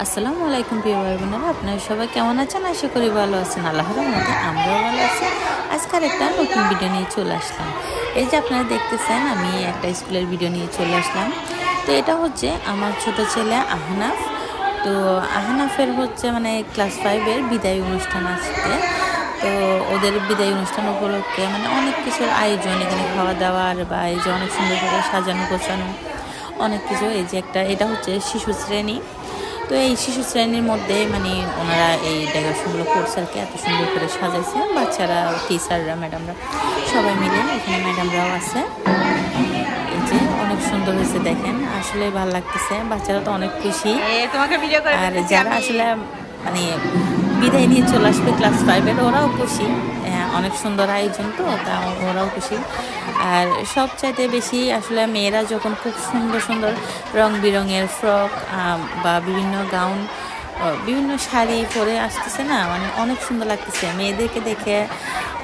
আসসালামু আলাইকুম প্রিয় ভাই বোনেরা, আপনারা সবাই কেমন আছেন? আশা করি ভালো আছেন। আল্লাহর রহমতে আমরাও ভালো আছি। আজকের একটা নতুন ভিডিও নিয়ে চলে আসলাম। এই যে আপনারা দেখতেছেন, আমি একটা স্কুলের ভিডিও নিয়ে চলে আসলাম। তো এটা হচ্ছে আমার ছোট ছেলে আহনাফ। তো আহনাফের হচ্ছে মানে ক্লাস 5-এর বিদায় অনুষ্ঠান আসছে। তো ওদের বিদায় অনুষ্ঠান উপলক্ষে মানে অনেক কিছুর আয়োজন, এখানে খাওয়া দাওয়ার বা এই যে অনেক সুন্দর করে সাজানো গোছানো অনেক কিছু। এই যে এটা হচ্ছে শিশু শ্রেণী। তো এই শিশু শ্রেণীর মধ্যে মানে ওনারা এই ডেকোরেশনগুলো করছে আর কি, এত সুন্দর করে সাজাইছে। বাচ্চারা, টিচাররা, ম্যাডামরা সবাই মিলে, এখানে ম্যাডামরাও আছে। এই যে অনেক সুন্দর হয়েছে, দেখেন আসলে ভালো লাগতেছে। বাচ্চারা তো অনেক খুশি। আর যারা আসলে মানে বিদায় নিয়ে চলে আসবে ক্লাস 5-এর, ওরাও খুশি। অনেক সুন্দর আয়োজন, তো তা ওরাও খুশি। আর সবচাইতে বেশি আসলে মেয়েরা যখন খুব সুন্দর সুন্দর রং বেরঙের ফ্রক বা বিভিন্ন গাউন, বিভিন্ন শাড়ি পরে আসতেছে না, মানে অনেক সুন্দর লাগতেছে। মেয়েদেরকে দেখে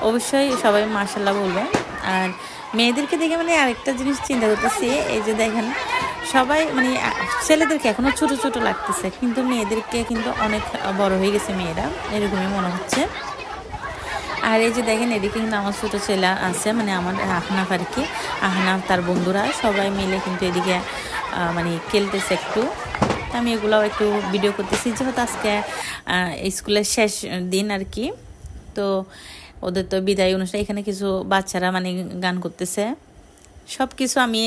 অবশ্যই সবাই মাশাআল্লাহ বলবে। আর মেয়েদেরকে দেখে মানে আরেকটা জিনিস চিন্তা করতেছি, এই যে দেখেন সবাই মানে ছেলেদেরকে এখনো ছোট ছোট লাগতেছে, কিন্তু মেয়েদেরকে কিন্তু অনেক বড় হয়ে গেছে মেয়েরা, এরকমই মনে হচ্ছে। আর এই যে দেখেন, এদিকে কিন্তু আমার ছোটো ছেলে আছে, মানে আমার আহনাফ আর কি। আহনাফ তার বন্ধুরা সবাই মিলে কিন্তু এদিকে মানে খেলতেছে একটু। আমি এগুলাও একটু ভিডিও করতেছি, যেহেতু আজকে স্কুলের শেষ দিন আর কি। তো ওদের তো বিদায় অনুষ্ঠান, এখানে কিছু বাচ্চারা মানে গান করতেছে। সব কিছু আমি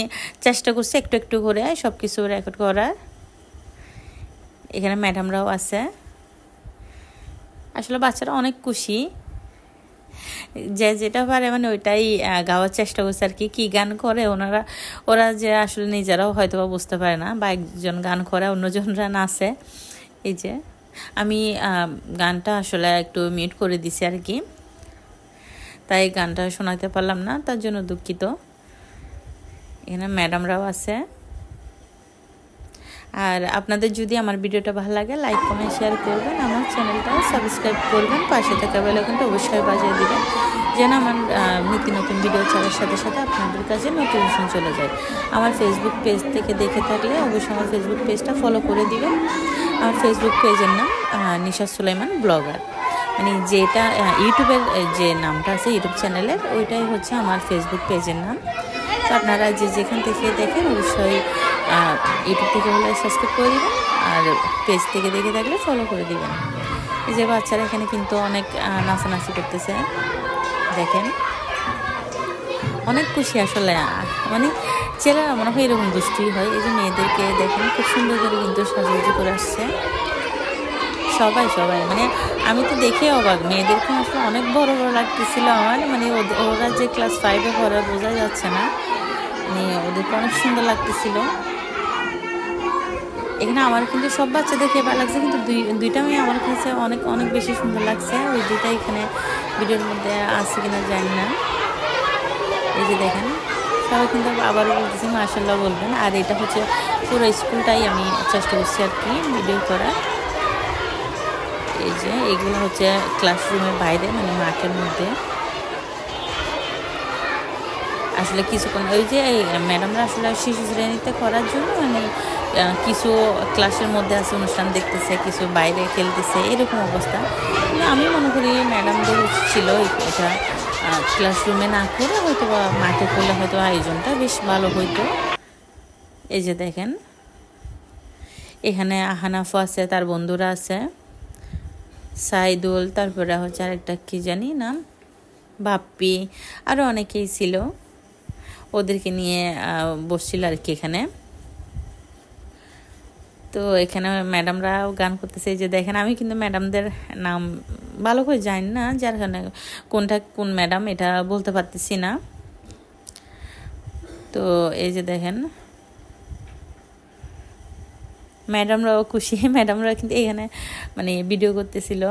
চেষ্টা করছি একটু একটু করে সব কিছু রেকর্ড করার। এখানে ম্যাডামরাও আছে। আসলে বাচ্চারা অনেক খুশি, যে যেটা পারে মানে ওইটাই গাওয়ার চেষ্টা করছে আর কি। গান করে ওরা যে আসলে নিজেরাও হয়তো বা বুঝতে পারে না, বা একজন গান করে অন্যজনরা নাচে। এই যে আমি গানটা আসলে একটু মিউট করে দিছি আর কি, তাই গানটা শোনাতে পারলাম না, তার জন্য দুঃখিত। এখানে ম্যাডামরাও আছে। আর আপনাদের যদি আমার ভিডিওটা ভালো লাগে, লাইক কমেন্ট শেয়ার করবেন, আমার চ্যানেলটা সাবস্ক্রাইব করবেন, পাশে থাকা বেল আইকনটা অবশ্যই বাজিয়ে দিবেন, যেন আমার নিত্য নতুন ভিডিও ছাড়ার সাথে সাথে আপনাদের কাছে নোটিফিকেশন চলে যায়। আমার ফেসবুক পেজ থেকে দেখে থাকলে অবশ্যই আমার ফেসবুক পেজটা ফলো করে দিবেন। আমার ফেসবুক পেজের নাম নিশা সুলাইমান ব্লগার, মানে যেটা ইউটিউবের যে নামটা আছে ইউটিউব চ্যানেলের, ওইটাই হচ্ছে আমার ফেসবুক পেজের নাম। তো আপনারা যেখান থেকে দেখেন অবশ্যই ইউটিউব থেকে হলে সাবস্ক্রাইব করে দিবেন, আর পেজ থেকে দেখে থাকলে ফলো করে দিবেন। এই যে বাচ্চারা এখানে কিন্তু অনেক নাচানাচি করতেছে, দেখেন অনেক খুশি আসলে। মানে ছেলেরা মনে হয় এরকম দুষ্টুই হয়। এই যে মেয়েদেরকে দেখেন খুব সুন্দর করে কিন্তু সাজাগুজি করে আসছে সবাই সবাই। মানে আমি তো দেখে অবাক, মেয়েদেরকে আসলে অনেক বড় বড় লাগতেছিল আমার, মানে ওরা যে ক্লাস 5-এ পড়ে বোঝা যাচ্ছে না, মানে ওদেরকে অনেক সুন্দর লাগতেছিল। এখানে আমার কিন্তু সব বাচ্চা দেখে ভালো লাগছে, কিন্তু দুইটা মেয়ে আমার কাছে অনেক অনেক বেশি সুন্দর লাগছে। ওই দুইটা এখানে ভিডিওর মধ্যে আছে কিনা জানি না। এই যে দেখেন সবাই কিন্তু আবারও বলতেছি মাশাআল্লাহ বলবেন। আর এটা হচ্ছে পুরো স্কুলটাই আমি চেষ্টা করছি আর কি ভিডিও করার। এই যে এগুলো হচ্ছে ক্লাসরুমের বাইরে, মানে মাঠের মধ্যে। আসলে কিছুক্ষণ ওই যে ম্যাডামরা আসলে শিশু শ্রেণীতে করার জন্য মানে কিছু ক্লাসের মধ্যে আছে অনুষ্ঠান দেখতেছে, কিছু বাইরে খেলতেছে, এরকম অবস্থা। কিন্তু আমি মনে করি ম্যাডামদের ছিল এটা ক্লাসরুমে না করে হয়তো বা মাঠে করলে হয়তো আয়োজনটা বেশ ভালো হইতো। এই যে দেখেন এখানে আহানাফও আছে, তার বন্ধুরা আছে, সাইদুল, তারপরে হচ্ছে আরেকটা কি জানি নাম, বাপ্পি, আরও অনেকেই ছিল। ওদেরকে নিয়ে বসছিল আর কি এখানে। তো এখানে ম্যাডামরাও গান করতেছে। এই যে দেখেন আমি কিন্তু ম্যাডামদের নাম ভালো করে জানি না, যার কারণে কোনটা কোন ম্যাডাম এটা বলতে পারতেছি না। তো এই যে দেখেন ম্যাডামরাও খুশি, ম্যাডামরা কিন্তু এখানে মানে ভিডিও করতেছিল।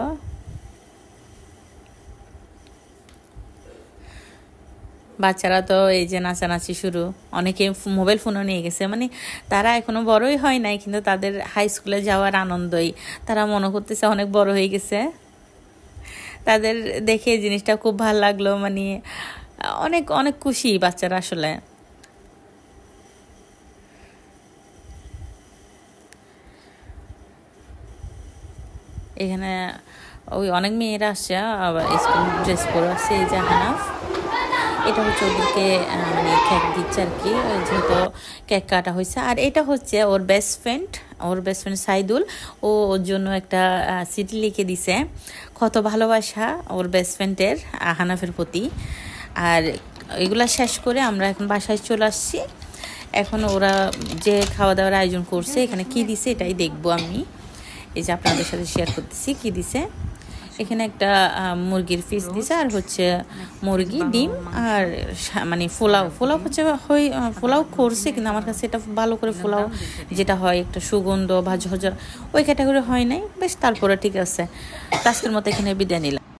বাচ্চারা তো এই যে নাচানাচি শুরু, অনেকে মোবাইল ফোনও নিয়ে গেছে, মানে তারা এখনো বড়ই হয় নাই, কিন্তু তাদের হাই স্কুলে যাওয়ার আনন্দই তারা মনে করতেছে অনেক বড় হয়ে গেছে। তাদের দেখে জিনিসটা খুব ভালো লাগলো, মানে অনেক অনেক খুশি বাচ্চারা আসলে। এখানে ওই অনেক মেয়েরা আসছে, আবার স্কুল ড্রেস পরে আসছে। এই যে হানাফ, এটা হচ্ছে ওদেরকে মানে কেক দিচ্ছে আর কি, যেহেতু কেক কাটা হয়েছে। আর এটা হচ্ছে ওর বেস্ট ফ্রেন্ড সাইদুল। ও ওর জন্য একটা চিঠি লিখে দিছে, কত ভালোবাসা ওর বেস্ট ফ্রেন্ডের হানাফের প্রতি। আর এগুলা শেষ করে আমরা এখন বাসায় চলে আসছি। এখন ওরা যে খাওয়া দাওয়ার আয়োজন করছে, এখানে কি দিছে এটাই দেখবো আমি। এই যে আপনাদের সাথে শেয়ার করতেছি কি দিছে। এখানে একটা মুরগির পিস দিছে, আর হচ্ছে মুরগি, ডিম, আর মানে পোলাও হচ্ছে পোলাও করছে, কিন্তু আমার কাছে এটা ভালো করে পোলাও যেটা হয় একটা সুগন্ধ ভাজা ওই ক্যাটাগরি হয় নাই বেশ। তারপরে ঠিক আছে, আজকের মতো এখানে বিদায় নিলাম।